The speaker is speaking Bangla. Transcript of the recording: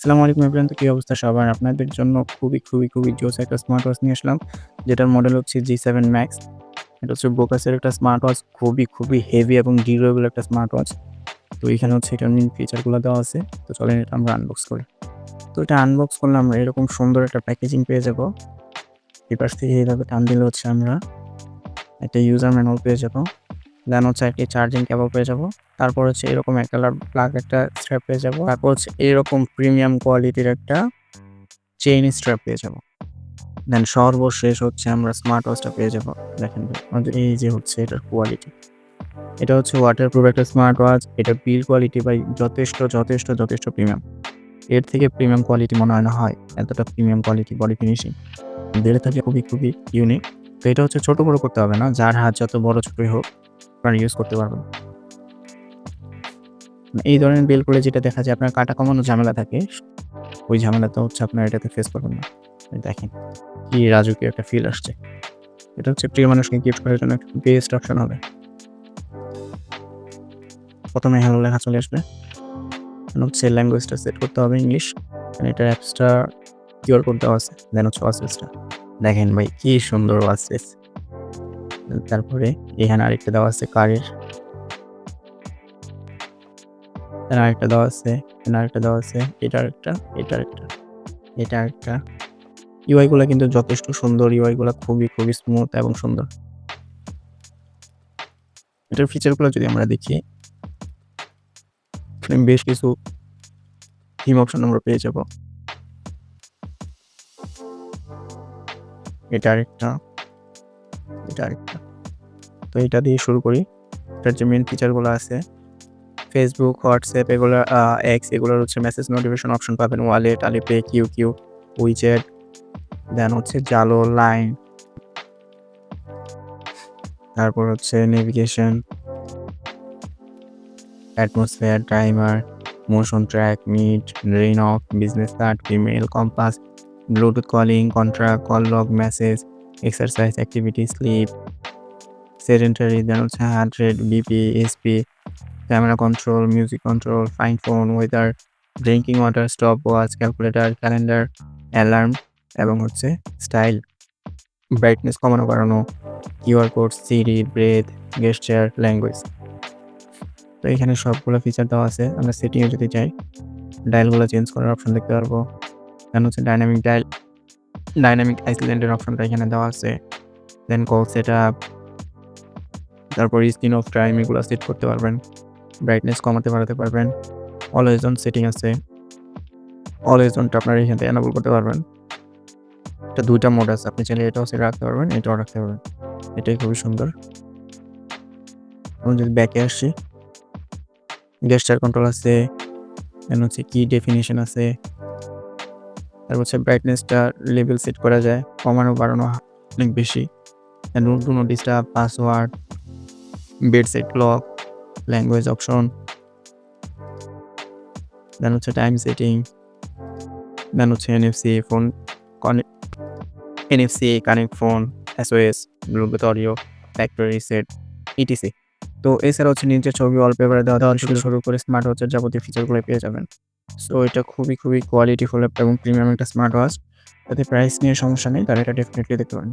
আসসালামু আলাইকুম এভরিওয়ান। তো কি অবস্থা সবার? আপনাদের জন্য খুবই জোস একটা স্মার্ট ওয়াচ নিয়ে আসলাম। যেটার মডেল হচ্ছে G7 Max। এটা হচ্ছে বোকাসের একটা স্মার্ট ওয়াচ। খুবই হেভি এবং ডিউরেবল একটা স্মার্ট ওয়াচ। তো এখানে হচ্ছে এটার মেইন ফিচারগুলো দেওয়া আছে। তো চলেন এটা আমরা আনবক্স করি। তো এটা আনবক্স করলে আমরা এরকম সুন্দর একটা প্যাকেজিং পেয়ে যাবো। এপাশ থেকে এইভাবে টান দিলে হচ্ছে আমরা একটা ইউজার ম্যানুয়াল পেয়ে যাবো। দেন হচ্ছে একটি চার্জিং কেবল পেয়ে যাবো। তারপর হচ্ছে এরকম একটা প্লাগ একটা স্ট্র্যাপ পেয়ে যাবো। তারপর হচ্ছে এরকম প্রিমিয়াম কোয়ালিটির একটা চেইন স্ট্র্যাপ পেয়ে যাবো। দেন সর্বশেষ হচ্ছে আমরা স্মার্ট ওয়াচটা পেয়ে যাবো। দেখেন ভাই, আমাদের এই যে হচ্ছে এটার কোয়ালিটি। এটা হচ্ছে ওয়াটারপ্রুফ একটা স্মার্ট ওয়াচ। এটার বিল্ড কোয়ালিটি ভাই যথেষ্ট প্রিমিয়াম। এর থেকে প্রিমিয়াম কোয়ালিটি মনে হয় না হয়। এতটা প্রিমিয়াম কোয়ালিটি বডি ফিনিশিং। বেড়ে থাকে খুবই ইউনিক। তো এটা হচ্ছে ছোট বড় করতে হবে না। যার হাত যত বড় ছোটই হোক আপনারা ইউজ করতে পারবেন। এই ধরনের বিল্ড করলে যেটা দেখা যায় আপনার কাটা কমানোর ঝামেলা থাকে, ওই ঝামেলাটা হচ্ছে আপনারা এটাতে ফেস করবেন না। দেখেন কি রাজকীয় একটা ফিল আসছে। এটা হচ্ছে প্রিয় মানুষকে গিফট করার জন্য একটা বেস্ট অপশন হবে। প্রথমে হ্যালো লেখা চলে আসবে। হচ্ছে ল্যাঙ্গুয়েজটা সেট করতে হবে ইংলিশ। এটার অ্যাপসটা কিউআর কোড দেওয়া আছে। দেন হচ্ছে ওয়াচেসটা। দেখেন ভাই কি সুন্দর ওয়াচেস। তারপরে এখানে আরেকটা দেওয়া আছে কারের। এখানে আরেকটা দেওয়া আছে, এখানে আরেকটা দেওয়া আছে, এটার একটা, এটার একটা, এটা একটা। ইউআই গুলা কিন্তু যথেষ্ট সুন্দর। ইউআই গুলা খুবই স্মুথ এবং সুন্দর। এটার ফিচার গুলো যদি আমরা দেখি, বেশ কিছু থিম অপশন আমরা পেয়ে যাব। এটা আরেকটা, এটা আরেকটা। তো এটা দিয়ে শুরু করি। এটার যে মেইন ফিচারগুলো আছে, ফেসবুক, হোয়াটসঅ্যাপ এগুলো, এক্স এগুলোর হচ্ছে মেসেজ নোটিফিকেশন অপশন পাবেন। ওয়ালেট, আলিপে, কিউ, উইজেট, দেন হচ্ছে জালো, লাইন, তারপর হচ্ছে navigation, atmosphere, timer, motion track, meet, rain off, business card, email, compass, Bluetooth calling, contract, call log, message, exercise, activity, sleep, sedentary, then হচ্ছে heart rate, BP, SP, camera control, music control, find phone, weather, drinking water, stopwatch, calculator, calendar, alarm এবং হচ্ছে স্টাইল, ব্রাইটনেস কমানো বাড়ানো, QR code, Siri, breadth, গেস্টার, language. তো এখানে সবগুলো ফিচার দেওয়া আছে। আমরা সেটিংয়ে যদি যাই, ডায়ালগুলো চেঞ্জ করার অপশন দেখতে পারবো। দেন হচ্ছে ডাইনামিক ডায়াল, ডাইনামিক আইসল্যান্ডের অপশনটা এখানে দেওয়া আছে। দেন কল সেট আপ, তারপর স্ক্রিন অফ টাইম এগুলো সেট করতে পারবেন। ব্রাইটনেস কমাতে বাড়াতে পারবেন। অলওয়েজ অন সেটিং আছে। অলওয়েজ অনটা আপনারা এখান থেকে এনাবল করতে পারবেন। এটা ২টা মোড আছে। আপনি চাইলে এটাও সেট রাখতে পারবেন, এটাও রাখতে পারবেন। এটাই খুবই সুন্দর। আমি যদি ব্যাকে আসি, গেস্টার কন্ট্রোল আছে, দেন হচ্ছে কি ডেফিনিশন আছে। তারপর হচ্ছে ব্রাইটনেসটা লেভেল সেট করা যায়, কমানো বাড়ানো অনেক বেশি। Then do not disturb, password, bedside clock, language option, then হচ্ছে টাইম সেটিং, দেন হচ্ছে NFC phone, NFC connect phone, SOS, Bluetooth audio, factory reset, etc. তো এছাড়া হচ্ছে নিচে ছবি ওয়ালপেপারে দেওয়া থেকে শুরু করে স্মার্ট ওয়াচের যাবতীয় ফিচারগুলো পেয়ে যাবেন। সো এটা খুবই কোয়ালিটিফুল এবং প্রিমিয়াম একটা স্মার্ট ওয়াচ। যাতে প্রাইস নিয়ে সমস্যা নেই, তারা এটা ডেফিনেটলি দেখতে পারেন।